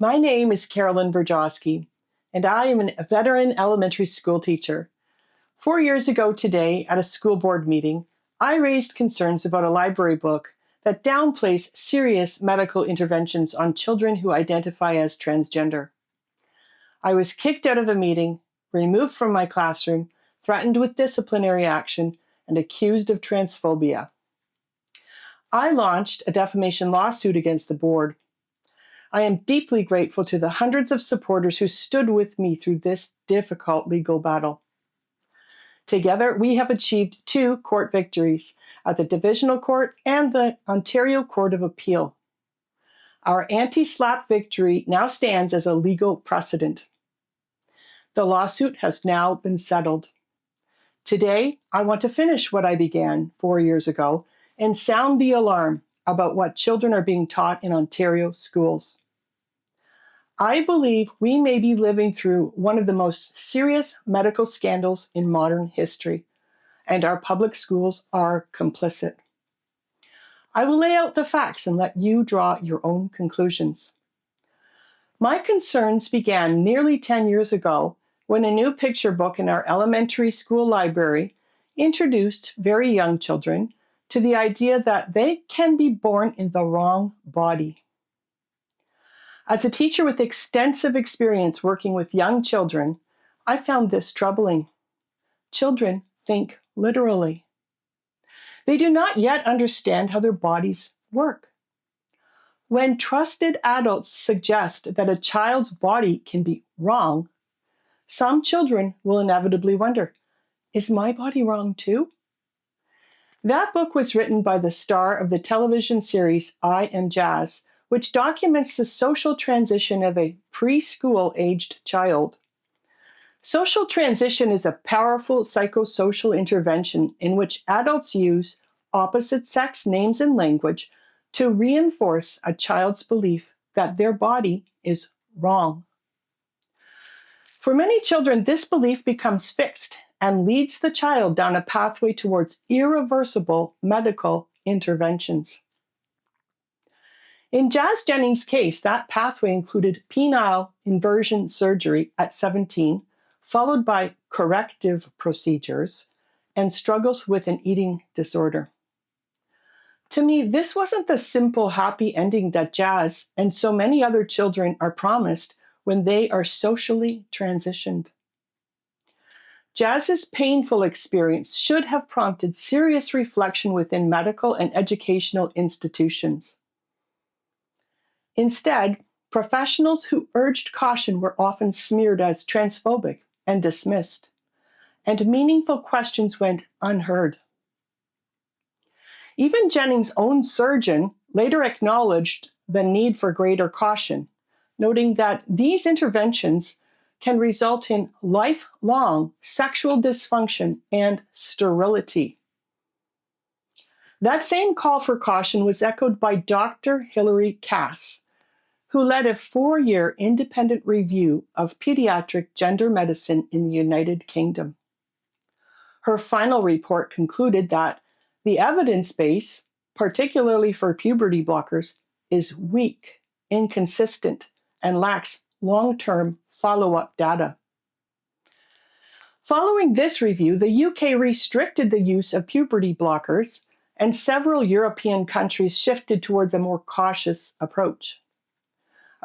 My name is Carolyn Burjoski, and I am a veteran elementary school teacher. 4 years ago today, at a school board meeting, I raised concerns about a library book that downplays serious medical interventions on children who identify as transgender. I was kicked out of the meeting, removed from my classroom, threatened with disciplinary action, and accused of transphobia. I launched a defamation lawsuit against the board. I am deeply grateful to the hundreds of supporters who stood with me through this difficult legal battle. Together, we have achieved 2 court victories at the Divisional Court and the Ontario Court of Appeal. Our anti-SLAPP victory now stands as a legal precedent. The lawsuit has now been settled. Today, I want to finish what I began 4 years ago and sound the alarm about what children are being taught in Ontario schools. I believe we may be living through one of the most serious medical scandals in modern history, and our public schools are complicit. I will lay out the facts and let you draw your own conclusions. My concerns began nearly 10 years ago when a new picture book in our elementary school library introduced very young children to the idea that they can be born in the wrong body. As a teacher with extensive experience working with young children, I found this troubling. Children think literally. They do not yet understand how their bodies work. When trusted adults suggest that a child's body can be wrong, some children will inevitably wonder, is my body wrong too? That book was written by the star of the television series I Am Jazz, which documents the social transition of a preschool-aged child. Social transition is a powerful psychosocial intervention in which adults use opposite-sex names and language to reinforce a child's belief that their body is wrong. For many children, this belief becomes fixed and leads the child down a pathway towards irreversible medical interventions. In Jazz Jennings' case, that pathway included penile inversion surgery at 17, followed by corrective procedures and struggles with an eating disorder. To me, this wasn't the simple, happy ending that Jazz and so many other children are promised when they are socially transitioned. Jazz's painful experience should have prompted serious reflection within medical and educational institutions. Instead, professionals who urged caution were often smeared as transphobic and dismissed, and meaningful questions went unheard. Even Jennings' own surgeon later acknowledged the need for greater caution, noting that these interventions can result in lifelong sexual dysfunction and sterility. That same call for caution was echoed by Dr. Hilary Cass, who led a 4-year independent review of pediatric gender medicine in the United Kingdom. Her final report concluded that the evidence base, particularly for puberty blockers, is weak, inconsistent, and lacks long-term follow-up data. Following this review, the UK restricted the use of puberty blockers, and several European countries shifted towards a more cautious approach.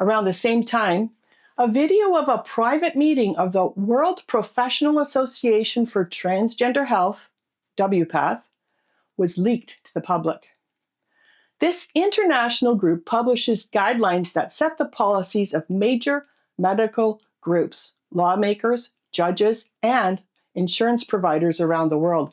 Around the same time, a video of a private meeting of the World Professional Association for Transgender Health, WPATH, was leaked to the public. This international group publishes guidelines that set the policies of major medical groups, lawmakers, judges, and insurance providers around the world.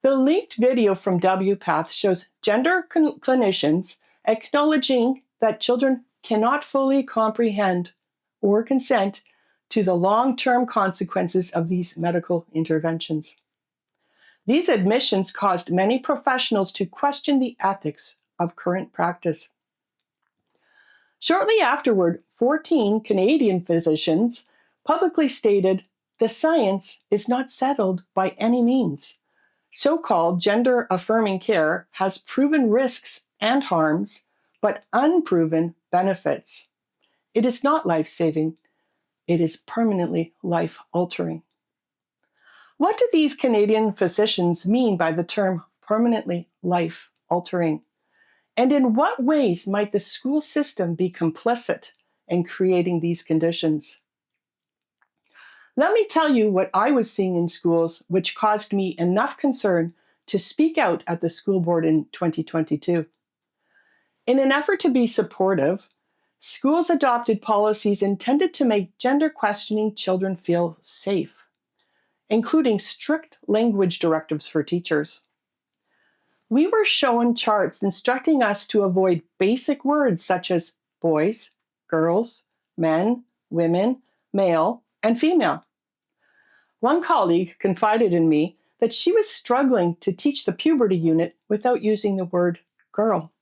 The leaked video from WPATH shows gender clinicians acknowledging that children cannot fully comprehend or consent to the long-term consequences of these medical interventions. These admissions caused many professionals to question the ethics of current practice. Shortly afterward, 14 Canadian physicians publicly stated, "The science is not settled by any means. So-called gender-affirming care has proven risks and harms, but unproven benefits. It is not life-saving. It is permanently life-altering. What do these Canadian physicians mean by the term permanently life-altering? And in what ways might the school system be complicit in creating these conditions? Let me tell you what I was seeing in schools which caused me enough concern to speak out at the school board in 2022. In an effort to be supportive, schools adopted policies intended to make gender-questioning children feel safe, including strict language directives for teachers. We were shown charts instructing us to avoid basic words such as boys, girls, men, women, male, and female. One colleague confided in me that she was struggling to teach the puberty unit without using the word girl.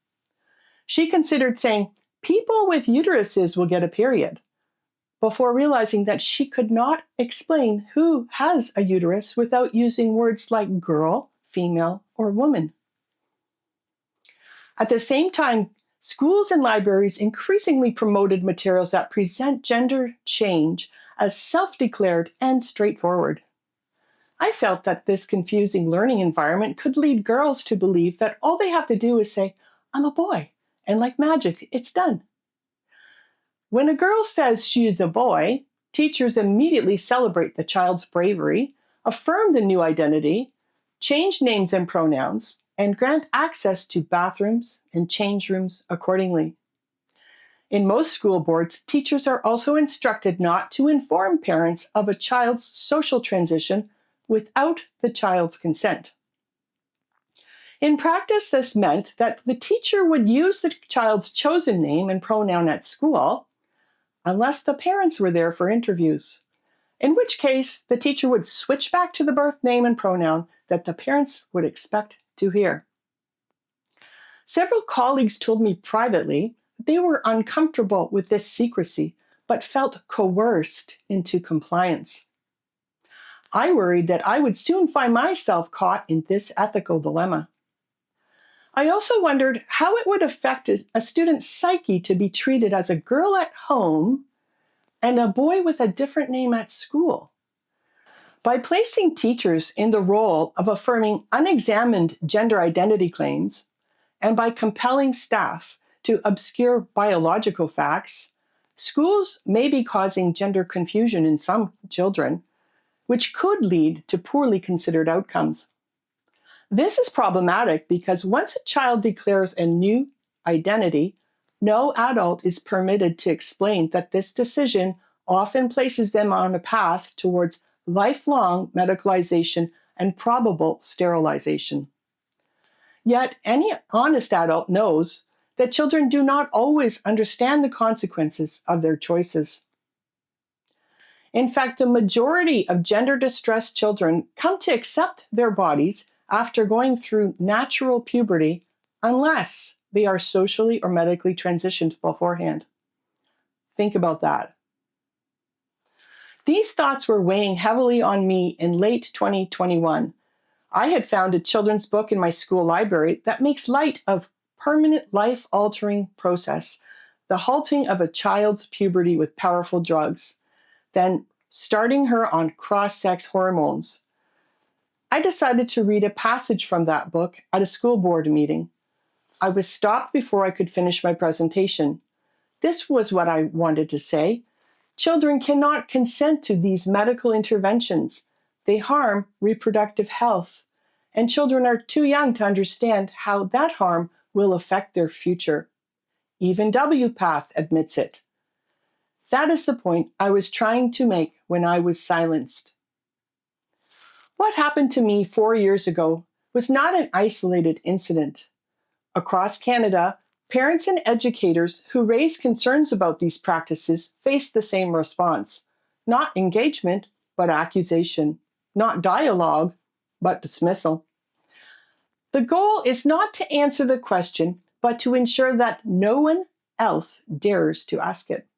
She considered saying, "People with uteruses will get a period," before realizing that she could not explain who has a uterus without using words like girl, female, or woman. At the same time, schools and libraries increasingly promoted materials that present gender change as self-declared and straightforward. I felt that this confusing learning environment could lead girls to believe that all they have to do is say, "I'm a boy," and like magic, it's done. When a girl says she is a boy, teachers immediately celebrate the child's bravery, affirm the new identity, change names and pronouns, and grant access to bathrooms and change rooms accordingly. In most school boards, teachers are also instructed not to inform parents of a child's social transition without the child's consent. In practice, this meant that the teacher would use the child's chosen name and pronoun at school, unless the parents were there for interviews, in which case the teacher would switch back to the birth name and pronoun that the parents would expect to hear. Several colleagues told me privately that they were uncomfortable with this secrecy, but felt coerced into compliance. I worried that I would soon find myself caught in this ethical dilemma. I also wondered how it would affect a student's psyche to be treated as a girl at home and a boy with a different name at school. By placing teachers in the role of affirming unexamined gender identity claims, and by compelling staff to obscure biological facts, schools may be causing gender confusion in some children, which could lead to poorly considered outcomes. This is problematic because once a child declares a new identity, no adult is permitted to explain that this decision often places them on a path towards lifelong medicalization and probable sterilization. Yet any honest adult knows that children do not always understand the consequences of their choices. In fact, the majority of gender-distressed children come to accept their bodies after going through natural puberty unless they are socially or medically transitioned beforehand. Think about that. These thoughts were weighing heavily on me in late 2021. I had found a children's book in my school library that makes light of permanent life-altering process, the halting of a child's puberty with powerful drugs, then starting her on cross-sex hormones. I decided to read a passage from that book at a school board meeting. I was stopped before I could finish my presentation. This was what I wanted to say. Children cannot consent to these medical interventions. They harm reproductive health, and children are too young to understand how that harm will affect their future. Even WPATH admits it. That is the point I was trying to make when I was silenced. What happened to me 4 years ago was not an isolated incident. Across Canada, parents and educators who raised concerns about these practices faced the same response. Not engagement, but accusation. Not dialogue, but dismissal. The goal is not to answer the question, but to ensure that no one else dares to ask it.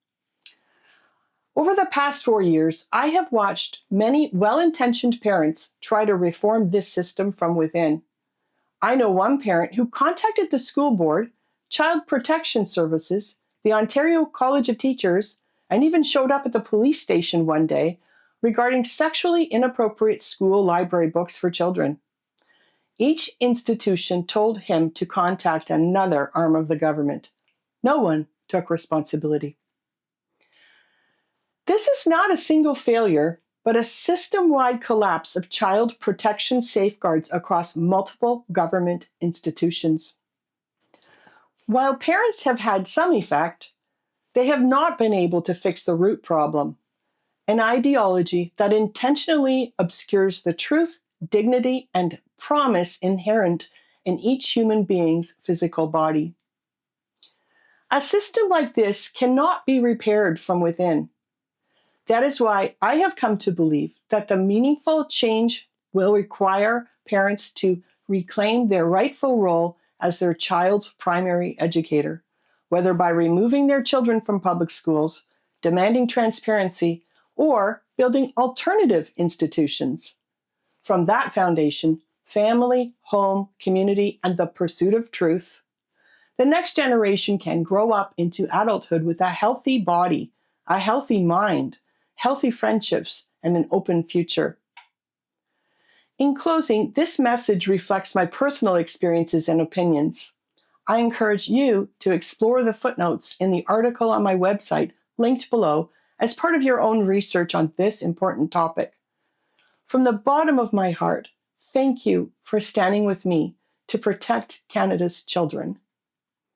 Over the past 4 years, I have watched many well-intentioned parents try to reform this system from within. I know one parent who contacted the school board, Child Protection Services, the Ontario College of Teachers, and even showed up at the police station one day regarding sexually inappropriate school library books for children. Each institution told him to contact another arm of the government. No one took responsibility. This is not a single failure, but a system-wide collapse of child protection safeguards across multiple government institutions. While parents have had some effect, they have not been able to fix the root problem, an ideology that intentionally obscures the truth, dignity, and promise inherent in each human being's physical body. A system like this cannot be repaired from within. That is why I have come to believe that the meaningful change will require parents to reclaim their rightful role as their child's primary educator, whether by removing their children from public schools, demanding transparency, or building alternative institutions. From that foundation, family, home, community, and the pursuit of truth, the next generation can grow up into adulthood with a healthy body, a healthy mind, healthy friendships, and an open future. In closing, this message reflects my personal experiences and opinions. I encourage you to explore the footnotes in the article on my website, linked below, as part of your own research on this important topic. From the bottom of my heart, thank you for standing with me to protect Canada's children.